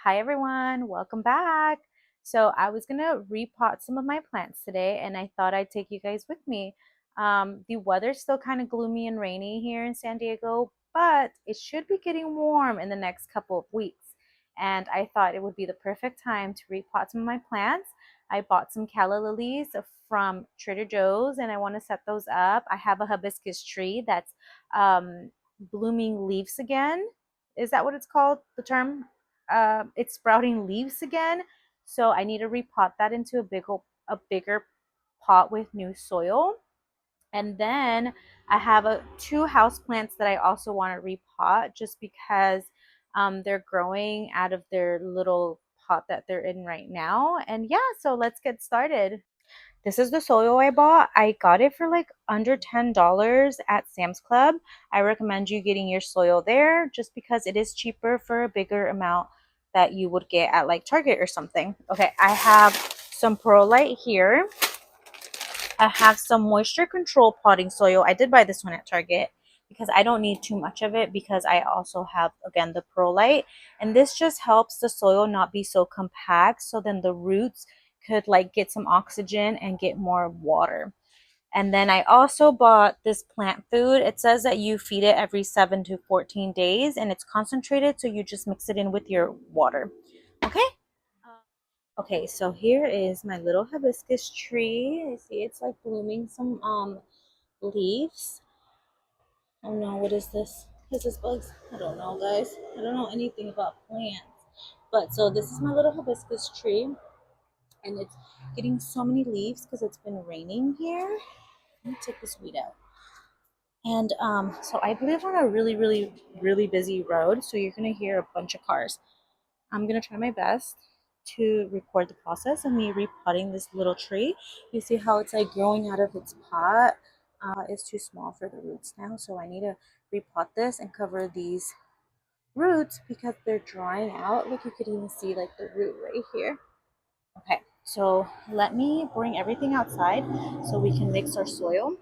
Hi everyone, welcome back. So I was gonna repot some of my plants today and I thought I'd take you guys with me. The weather's still kind of gloomy and rainy here in San Diego, but it should be getting warm in the next couple of weeks. And I thought it would be the perfect time to repot some of my plants. I bought some calla lilies from Trader Joe's and I want to set those up. I have a hibiscus tree that's blooming leaves again. Is that what it's called? The term? It's sprouting leaves again. So I need to repot that into a bigger pot with new soil. And then I have two house plants that I also want to repot just because they're growing out of their little pot that they're in right now. And yeah, so let's get started. This is the soil I bought. I got it for like under $10 at Sam's Club. I recommend you getting your soil there just because it is cheaper for a bigger amount that you would get at like Target or something. Okay, I have some perlite here. I have some moisture control potting soil. I did buy this one at Target because I don't need too much of it because I also have, again, the perlite. And this just helps the soil not be so compact so then the roots could like get some oxygen and get more water. And then I also bought this plant food. It says that you feed it every 7 to 14 days and it's concentrated, so you just mix it in with your water. Okay? Okay, so here is my little hibiscus tree. I see it's like blooming some leaves. Oh no, what is this? Is this bugs? I don't know, guys. I don't know anything about plants. But so this is my little hibiscus tree and it's getting so many leaves because it's been raining here. Let me take this weed out. And so I live on a really busy road, so you're gonna hear a bunch of cars. I'm gonna try my best to record the process of me repotting this little tree. You see how it's like growing out of its pot. It's too small for the roots now, so I need to repot this and cover these roots because they're drying out. Look, you could even see like the root right here. Okay, so let me bring everything outside so we can mix our soil.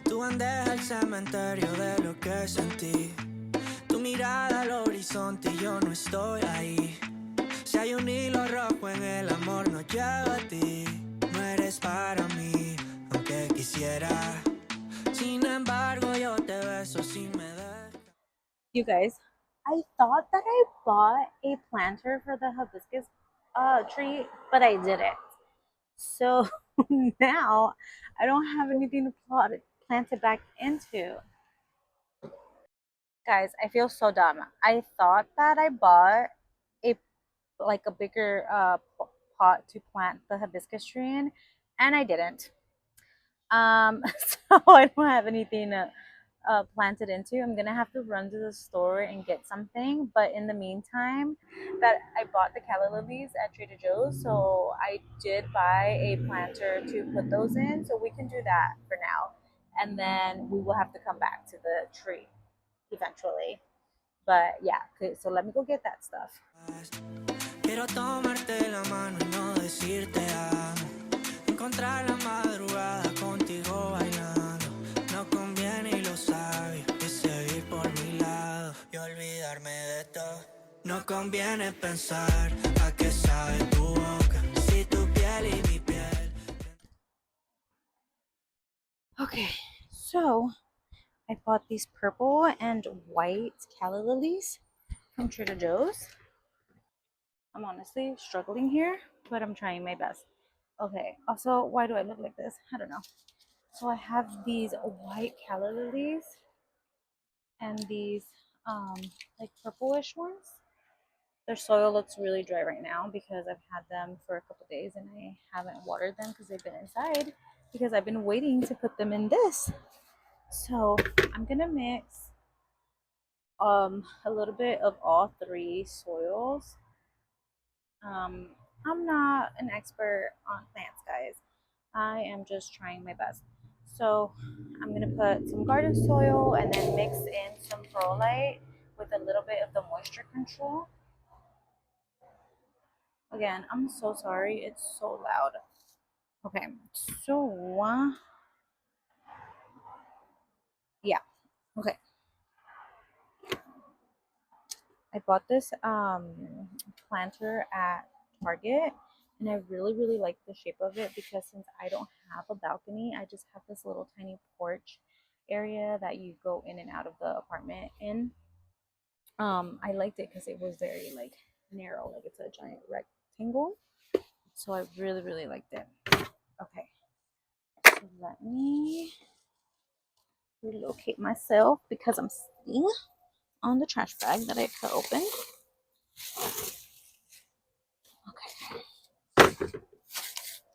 Tu bandeja el cementerio de lo que sentí. Tu mirada al horizonte y yo no estoy ahí. Si hay un hilo rojo en el amor, no llego a ti. No eres para mí, aunque quisiera. Sin embargo, yo te beso sin me dejas. You guys, I thought that I bought a planter for the hibiscus tree, but I didn't. So now I don't have anything to plant it back into. Guys, I feel so dumb. I thought that I bought a like a bigger pot to plant the hibiscus tree in, and I didn't. So I don't have anything planted into. I'm gonna have to run to the store and get something. But in the meantime, that I bought the calla lilies at Trader Joe's, so I did buy a planter to put those in. So we can do that for now, and then we will have to come back to the tree eventually. But yeah, okay, so let me go get that stuff. Quiero tomarte la mano y no decirte amo. Encontrar la madrugada contigo bailando. No conviene y lo sabes. Que seguir por mi lado y olvidarme de todo. No conviene pensar a qué sabe tu boca. Si tu piel y mi piel. Okay, so I bought these purple and white calla lilies from Trader Joe's. I'm honestly struggling here, but I'm trying my best. Okay, also, why do I look like this? I don't know. So I have these white calla lilies and these um like purplish ones. Their soil looks really dry right now because I've had them for a couple days and I haven't watered them because they've been inside because I've been waiting to put them in this. So I'm gonna mix a little bit of all three soils. I'm not an expert on plants, guys. I am just trying my best. So I'm gonna put some garden soil and then mix in some perlite with a little bit of the moisture control. Again, I'm so sorry, it's so loud. Okay, so Yeah. Okay. I bought this planter at Target, and I really like the shape of it because since I don't have a balcony, I just have this little tiny porch area that you go in and out of the apartment in. I liked it because it was very like narrow, like it's a giant rectangle. So I really liked it. Okay, so let me relocate myself because I'm sitting on the trash bag that I cut open. Okay.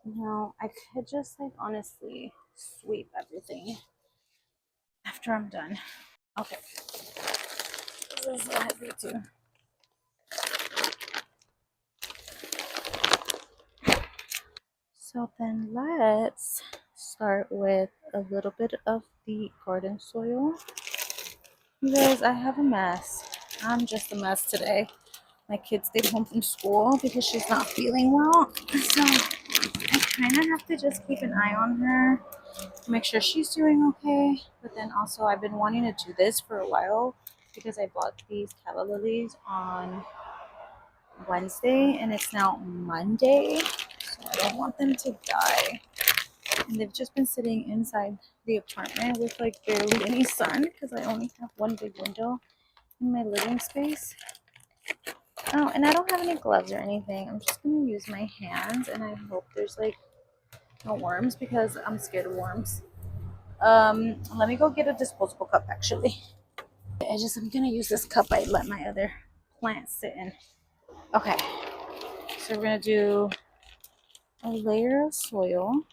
Now I could just like honestly sweep everything after I'm done. Okay. This is so heavy too. So then let's start with a little bit of the garden soil. You guys, I have a mess. I'm just a mess today. My kid stayed home from school because she's not feeling well. So I kind of have to just keep an eye on her, make sure she's doing okay. But then also, I've been wanting to do this for a while because I bought these calla lilies on Wednesday and it's now Monday. So I don't want them to die. And they've just been sitting inside the apartment with like barely any sun because I only have one big window in my living space. Oh, and I don't have any gloves or anything. I'm just gonna use my hands and I hope there's like no worms because I'm scared of worms. Let me go get a disposable cup actually. I'm gonna use this cup I let my other plant sit in. Okay, so we're gonna do a layer of soil.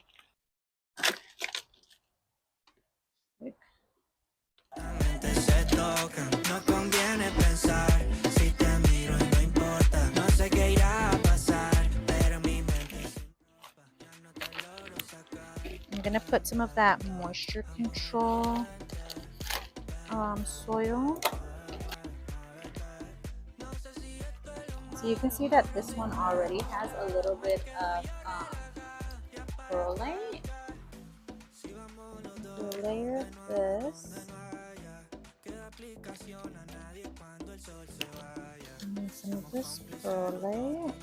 I'm gonna put some of that moisture control soil. So you can see that this one already has a little bit of perlite. So layer this. And then some of this perlite.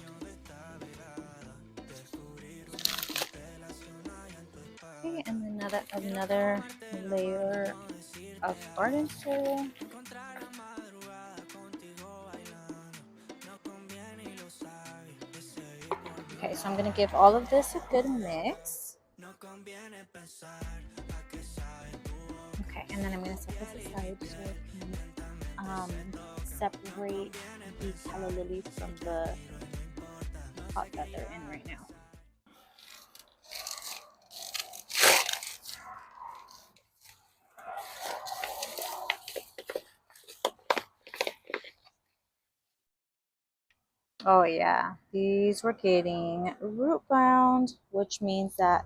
Okay, and then another layer of garden soil. Okay, so I'm gonna give all of this a good mix. Okay, and then I'm gonna set this aside so I can separate the calla lilies from the pot that they're in right now. Oh yeah, these were getting root bound, which means that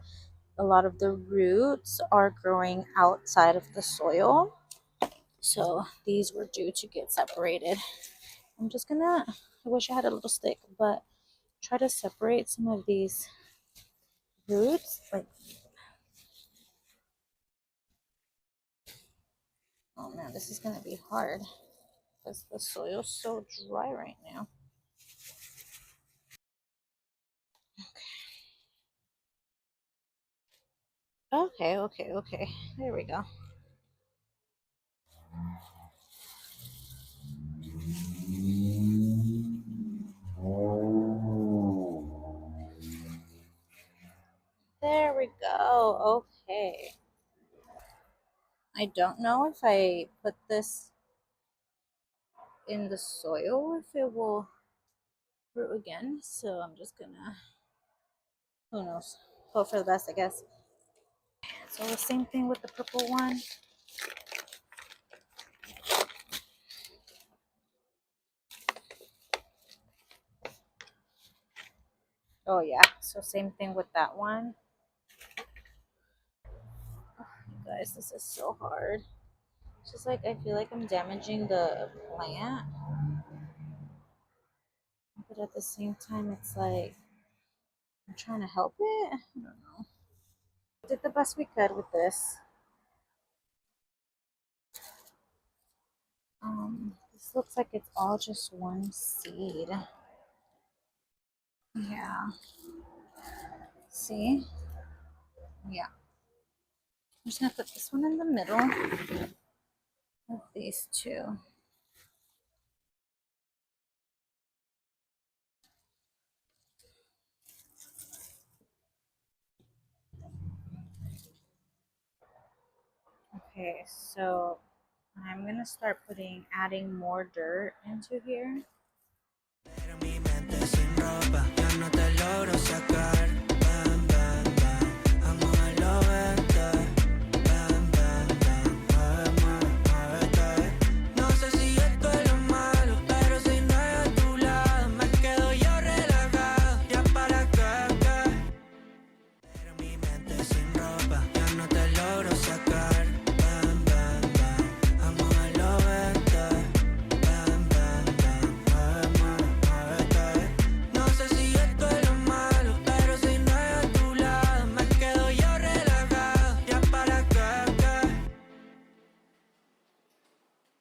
a lot of the roots are growing outside of the soil. So these were due to get separated. I'm just gonna, I wish I had a little stick, but try to separate some of these roots. Like, oh man, this is gonna be hard because the soil's so dry right now. Okay. There we go. There we go. Okay. I don't know if I put this in the soil if it will root again. So I'm just gonna, who knows, hope for the best, I guess. So the same thing with the purple one. Oh yeah, so same thing with that one. Oh, you guys, this is so hard. It's just like I feel like I'm damaging the plant, but at the same time, it's like I'm trying to help it. I don't know. Did the best we could with this. This looks like it's all just one seed. Yeah. See? Yeah. I'm just gonna put this one in the middle of these two. Okay, so I'm gonna start adding more dirt into here.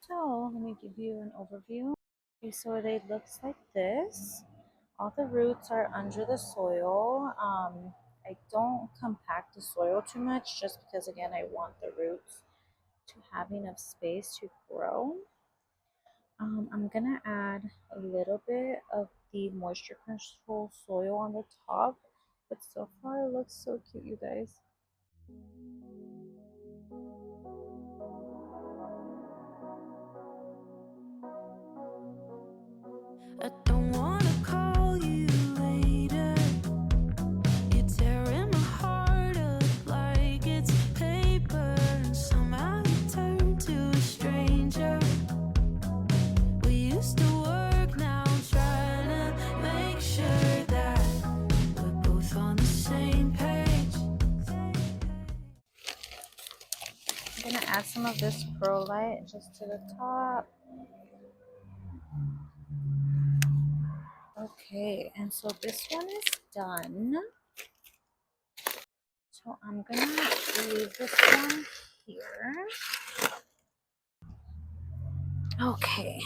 So let me give you an overview. Okay, so it looks like this. All the roots are under the soil. I don't compact the soil too much just because, again, I want the roots to have enough space to grow. I'm gonna add a little bit of the moisture control soil on the top, but so far it looks so cute, you guys. I don't wanna call you later. You're tearing my heart up like it's paper, and somehow you turn to a stranger. We used to work, now I'm trying to make sure that we're both on the same page. I'm gonna add some of this perlite just to the top. Okay, and so this one is done. So I'm gonna leave this one here. Okay,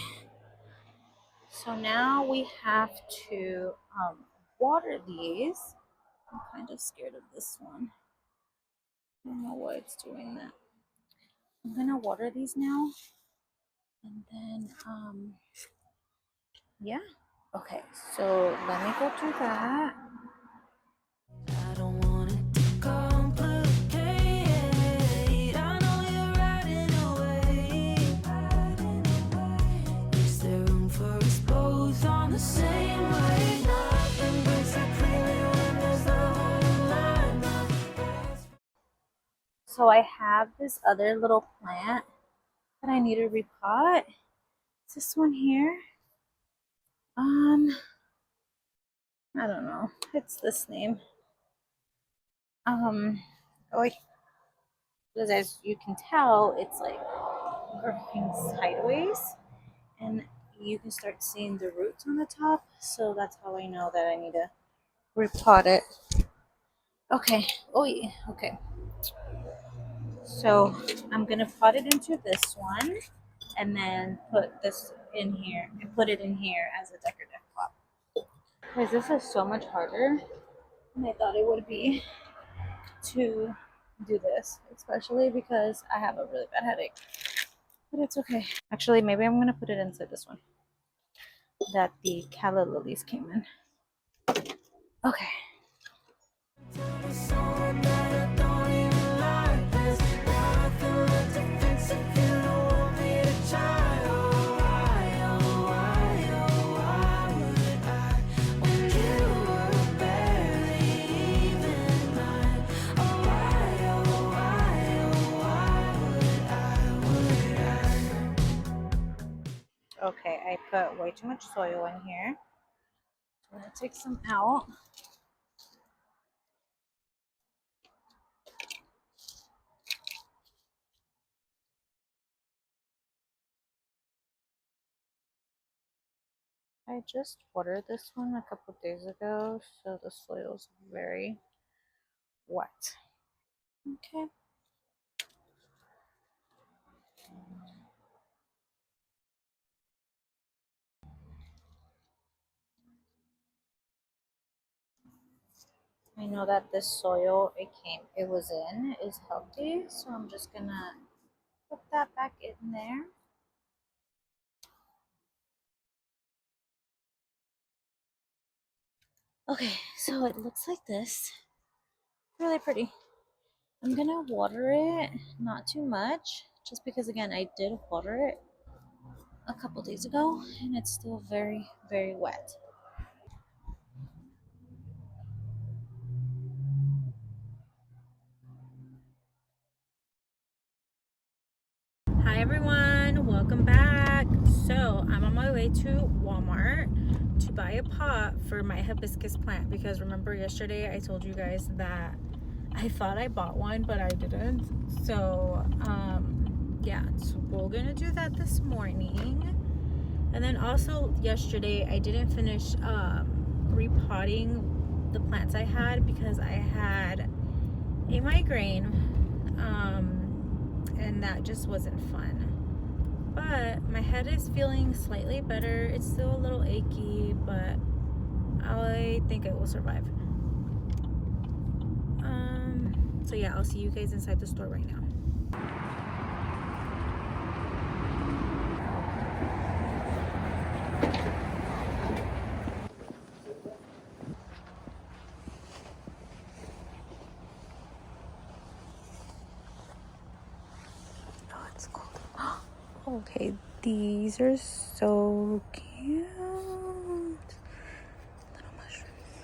so now we have to water these. I'm kind of scared of this one. I don't know why it's doing that. I'm gonna water these now, and then yeah. Okay, so let me go do that. I don't want it to complicate. I know you're riding away. Is there room for us both on the same wave? Nothing breaks so clearly when there's love on the line. So I have this other little plant that I need to repot. It's this one here. I don't know. It's this name. Oh, because as you can tell, it's like growing sideways, and you can start seeing the roots on the top. So that's how I know that I need to repot it. Okay. Oh yeah. Okay. So I'm gonna pot it into this one, and then put this in here and put it in here as a decorative pot. Guys, this is so much harder than I thought it would be to do this, especially because I have a really bad headache. But it's okay. Actually, maybe I'm gonna put it inside this one that the calla lilies came in. Okay. Okay, I put way too much soil in here. I'm gonna take some out. I just watered this one a couple days ago, so the soil's very wet. Okay. I know that this soil it was in is healthy, so I'm just gonna put that back in there. Okay, so it looks like this. Really pretty. I'm gonna water it, not too much, just because again I did water it a couple days ago and it's still very, very wet. Hi everyone, welcome back. So I'm on my way to Walmart to buy a pot for my hibiscus plant because remember yesterday I told you guys that I thought I bought one but I didn't. So yeah, so we're gonna do that this morning. And then also yesterday I didn't finish repotting the plants I had because I had a migraine and that just wasn't fun. But my head is feeling slightly better. It's still a little achy, but I think it will survive. So yeah, I'll see you guys inside the store right now. Oh, it's cold. Okay, these are so cute. Little mushrooms.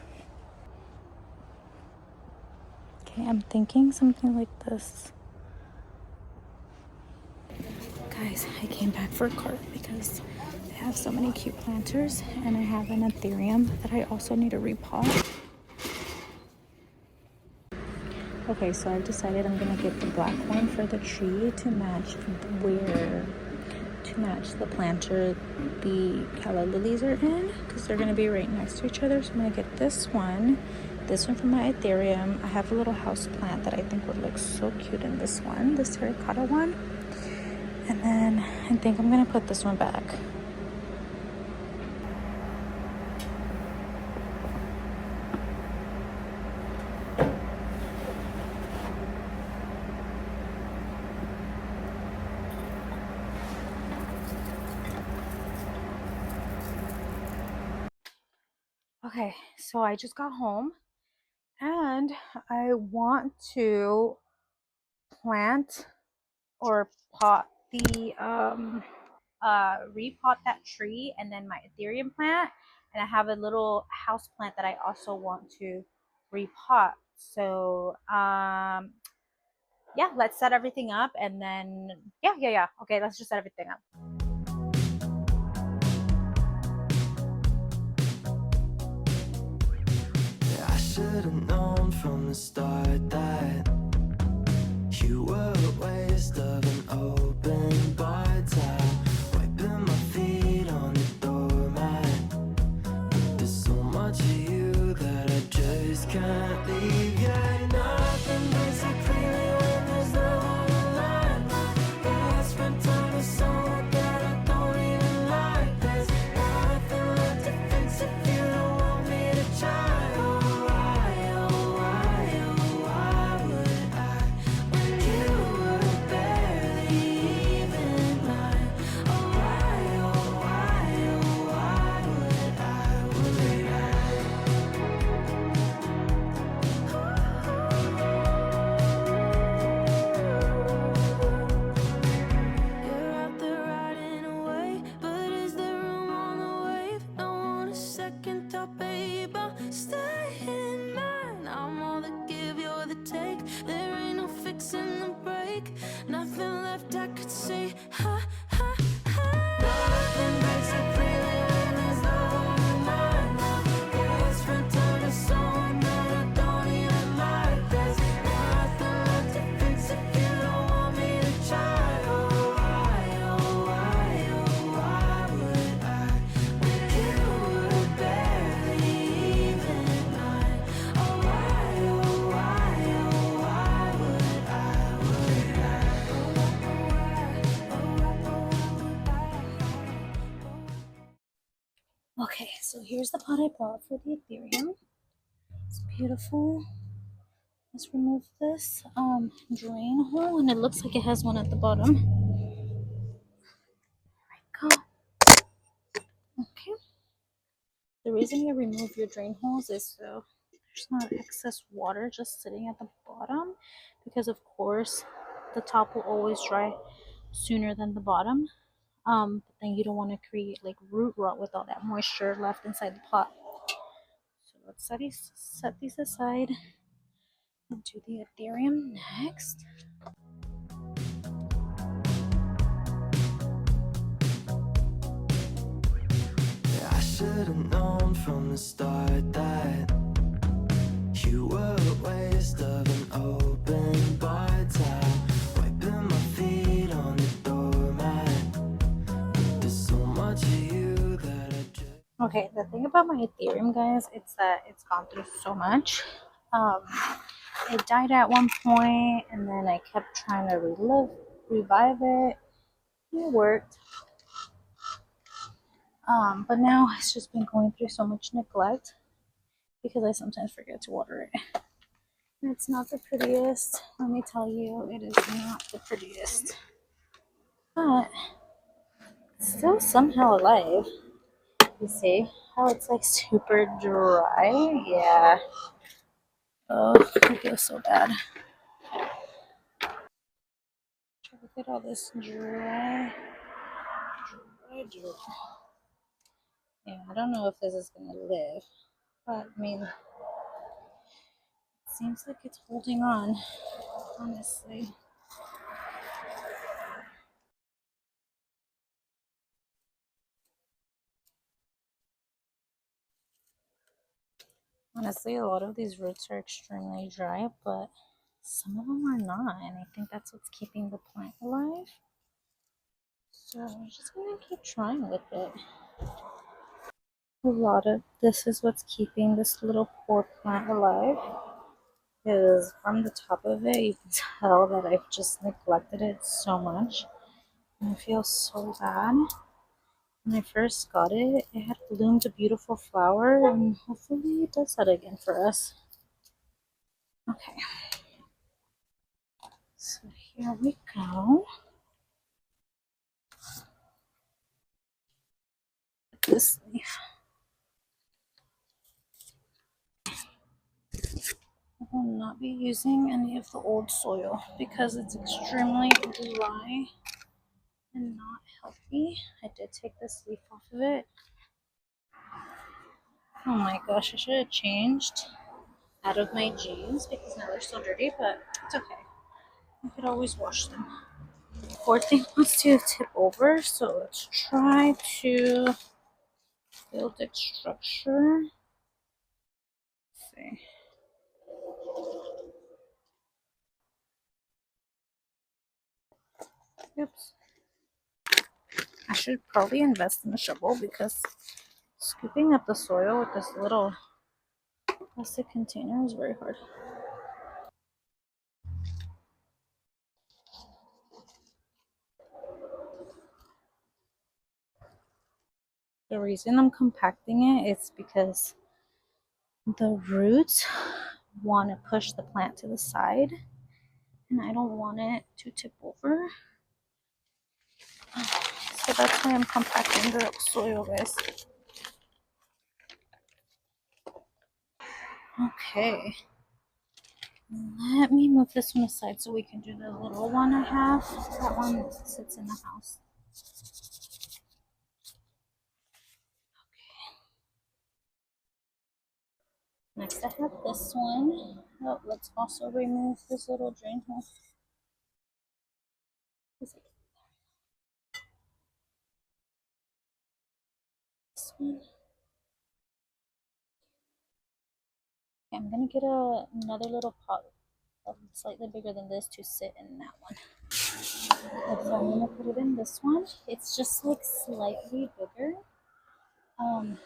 Okay, I'm thinking something like this. Guys, I came back for a cart because they have so many cute planters and I have an Ethereum that I also need to repot. Okay, so I've decided I'm gonna get the black one for the tree to match the planter the calla lilies are in because they're gonna be right next to each other. So I'm gonna get this one for my Ethereum. I have a little house plant that I think would look so cute in this one, this terracotta one. And then I think I'm gonna put this one back. Okay, so I just got home and I want to plant or pot the repot that tree and then my Ethereum plant, and I have a little house plant that I also want to repot. So yeah, let's set everything up and then yeah. Okay, let's just set everything up. I should have known from the start that you were a waste of an open bar tab, wiping my feet on the doormat. There's so much of you that I just can't leave. Yeah, nothing makes it clear when there's love on the line. But I spent time with someone that I don't even like. There's nothing left to fix if you don't want me to try. Okay, so here's the pot I bought for the Ethereum. It's beautiful. Let's remove this drain hole, and it looks like it has one at the bottom. There we go. Okay. The reason you remove your drain holes is so there's not excess water just sitting at the bottom, because of course the top will always dry sooner than the bottom. But then you don't want to create like root rot with all that moisture left inside the pot. So let's set these aside and do the ethereum next. I should have known from the start that you were a waste of an open bar tab. Wiping my feet on the doormat. There's so much of you that I just... Okay, the thing about my ethereum, guys, it's that it's gone through so much. Um, it died at one point, and then I kept trying to revive it. It worked. But now it's just been going through so much neglect because I sometimes forget to water it. It's not the prettiest. Let me tell you, it is not the prettiest. But it's still somehow alive. You see how it's like super dry? Yeah. Oh, I feel so bad. Look at all this dry dirt. Yeah, I don't know if this is gonna live, but I mean, it seems like it's holding on, honestly. Honestly, a lot of these roots are extremely dry, but some of them are not, and I think that's what's keeping the plant alive. So I'm just gonna keep trying with it. A lot of this is what's keeping this little poor plant alive, because from the top of it, you can tell that I've just neglected it so much, and I feel so bad. When I first got it, it had bloomed a beautiful flower, and hopefully it does that again for us. Okay, so here we go. This leaf. I will not be using any of the old soil because it's extremely dry and not healthy. I did take this leaf off of it. Oh my gosh, I should have changed out of my jeans because now they're so dirty, but it's okay. I could always wash them. Poor thing wants to tip over, so let's try to build its structure. Let's see. Oops. I should probably invest in a shovel because scooping up the soil with this little plastic container is very hard. The reason I'm compacting it is because the roots want to push the plant to the side, and I don't want it to tip over. So that's why I'm compacting the soil, guys. Okay. Let me move this one aside so we can do the little one I have. That one sits in the house. Next I have this one. Oh, let's also remove this little drain hole. This one. Okay, I'm gonna get another little pot slightly bigger than this to sit in that one. Okay, so I'm gonna put it in this one. It's just like slightly bigger.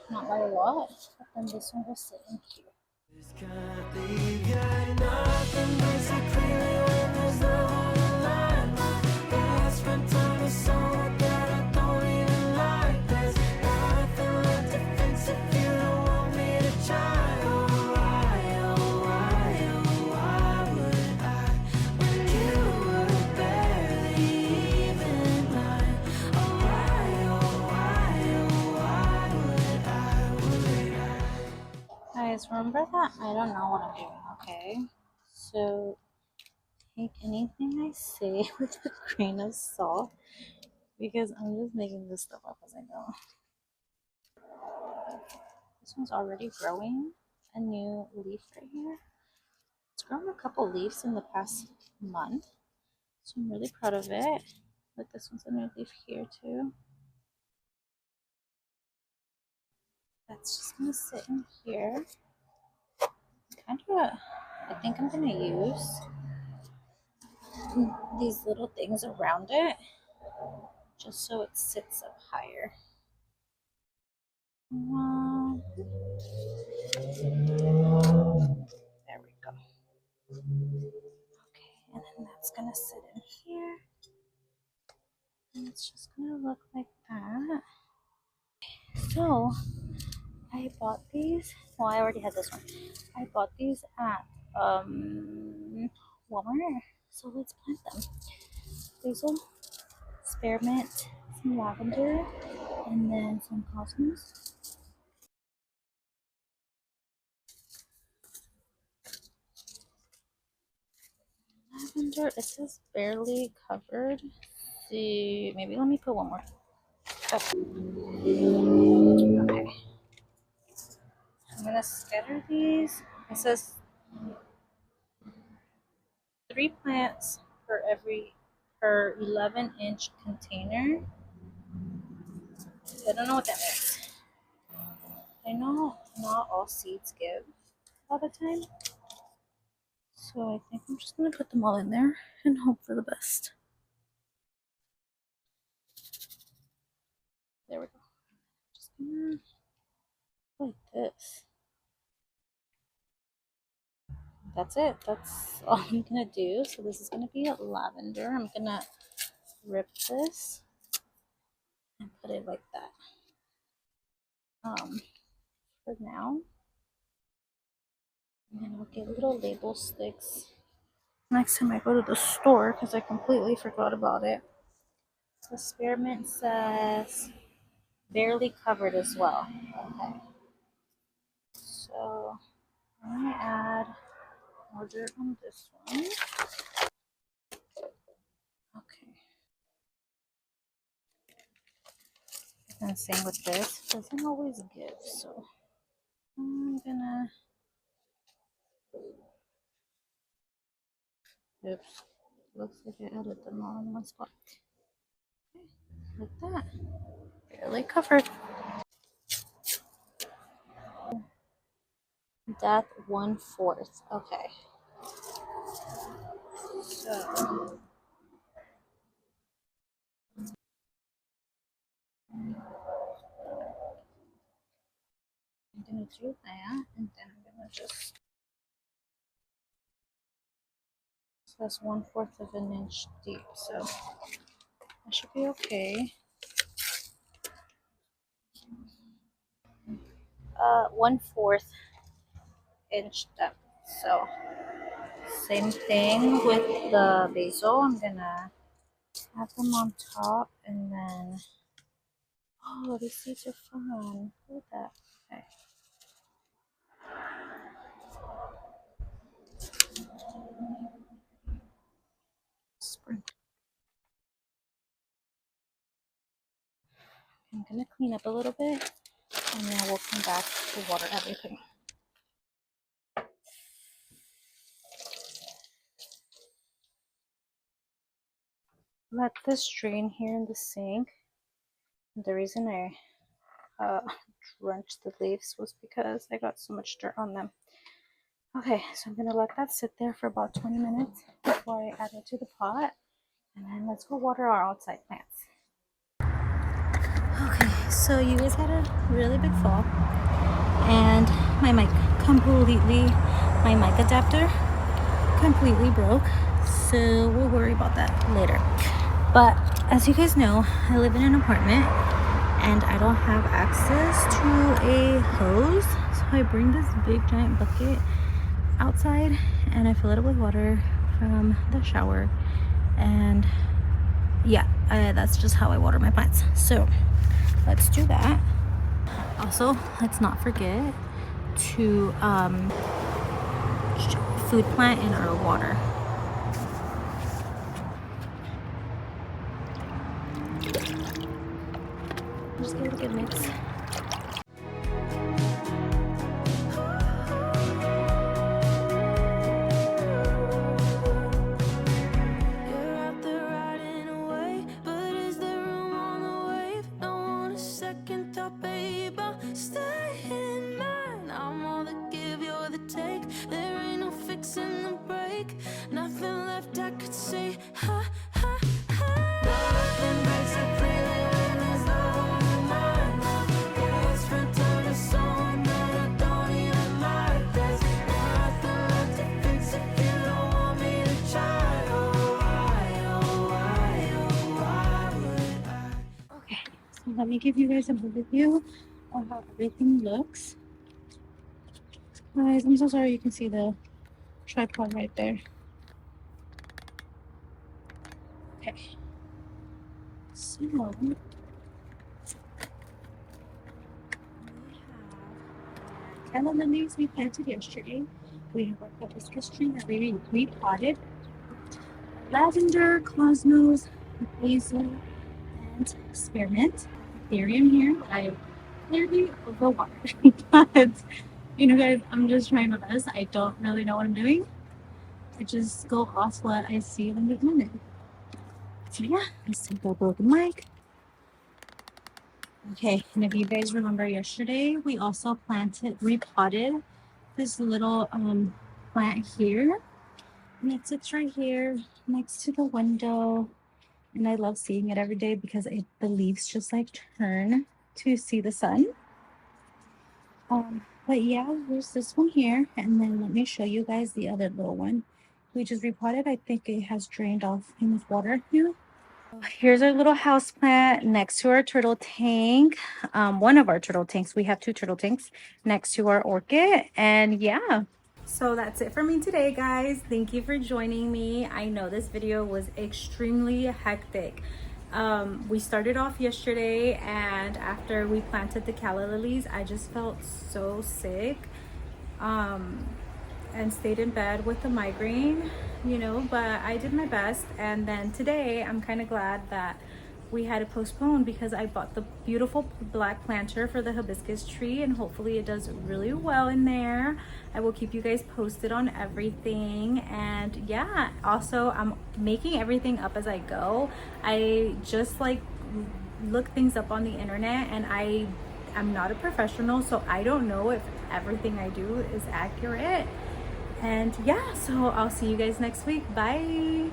Not by a lot, but then this one will sit in here. Can't leave you, nothing basically when there's love on the line. I spent time with someone that I don't even like. There's nothing left to fix if you don't want me to try. Oh, why remember that I don't know what I'm doing, okay? So take anything I say with a grain of salt because I'm just making this stuff up as I go. This one's already growing a new leaf right here. It's grown a couple leaves in the past month, so I'm really proud of it. Look, this one's a new leaf here too. That's just gonna sit in here. Kind of, I think I'm gonna use these little things around it just so it sits up higher. There we go. Okay, and then that's gonna sit in here. And it's just gonna look like that. So I bought these. Well, I already had this one. I bought these at Walmart. So let's plant them. Basil, spearmint, some lavender, and then some cosmos. Lavender, it says barely covered. See, maybe let me put one more. Okay. Okay. I'm gonna scatter these. It says 3 plants per 11-inch container. I don't know what that means. I know not all seeds give all the time. So I think I'm just gonna put them all in there and hope for the best. There we go. Just gonna like this. That's it. That's all I'm gonna do. So this is gonna be lavender. I'm gonna rip this and put it like that. For now. And then I'll get little label sticks next time I go to the store because I completely forgot about it. The spearmint says barely covered as well. Okay. So I'm gonna add more dirt on this one. Okay. And same with this. Doesn't always give, so I'm gonna. Oops. Looks like I added them all in one spot. Okay. Like that. Barely covered. That 1/4. Okay. So I'm gonna do that, and then I'm gonna just. So that's 1/4 of an inch deep, so that should be okay. 1/4 inch depth. So same thing with the basil. I'm gonna have them on top, and then oh, these seeds are fun. Look at that. Okay. Spring. I'm gonna clean up a little bit, and then we'll come back to water everything. Let this drain here in the sink. The reason I drenched the leaves was because I got so much dirt on them. Okay, so I'm gonna let that sit there for about 20 minutes before I add it to the pot, and then let's go water our outside plants. Okay, so you guys had a really big fall, and my mic adapter completely broke, so we'll worry about that later. But as you guys know, I live in an apartment and I don't have access to a hose, so I bring this big giant bucket outside and I fill it up with water from the shower, and yeah, that's just how I water my plants. So let's do that. Also, let's not forget to food plant in our water. Just give it a good mix. Nothing left I could say. Ha, ha, ha. Nothing basically when there's no one in mind. Yeah, it's spent time with someone that I don't even like. There's nothing left to fix if you don't want me to try. Oh, why would I? Okay, so let me give you guys an overview of how everything looks. Guys, I'm so sorry you can see the tripod right there. Okay, so we have calla lilies we planted yesterday. We have our hibiscus tree that we repotted. Lavender, cosmos, basil, and spearmint. Ethereum here that I clearly overwatered. But you know, guys, I'm just trying my best. I don't really know what I'm doing. I just go off what I see in the minute. So yeah, let's take a look at mic. Okay, and if you guys remember yesterday, we also repotted this little plant here. And it sits right here next to the window. And I love seeing it every day because the leaves just like turn to see the sun. But yeah, there's this one here. And then let me show you guys the other little one. We just repotted. I think it has drained off enough water here. Here's our little house plant next to our turtle tank. One of our turtle tanks. We have two turtle tanks next to our orchid. And yeah. So that's it for me today, guys. Thank you for joining me. I know this video was extremely hectic. We started off yesterday, and after we planted the calla lilies, I just felt so sick. And stayed in bed with a migraine, you know, but I did my best. And then today I'm kind of glad that we had to postpone because I bought the beautiful black planter for the hibiscus tree, and hopefully it does really well in there. I will keep you guys posted on everything. And yeah, also I'm making everything up as I go. I just like look things up on the internet, and I'm not a professional, so I don't know if everything I do is accurate. And yeah, so I'll see you guys next week. Bye.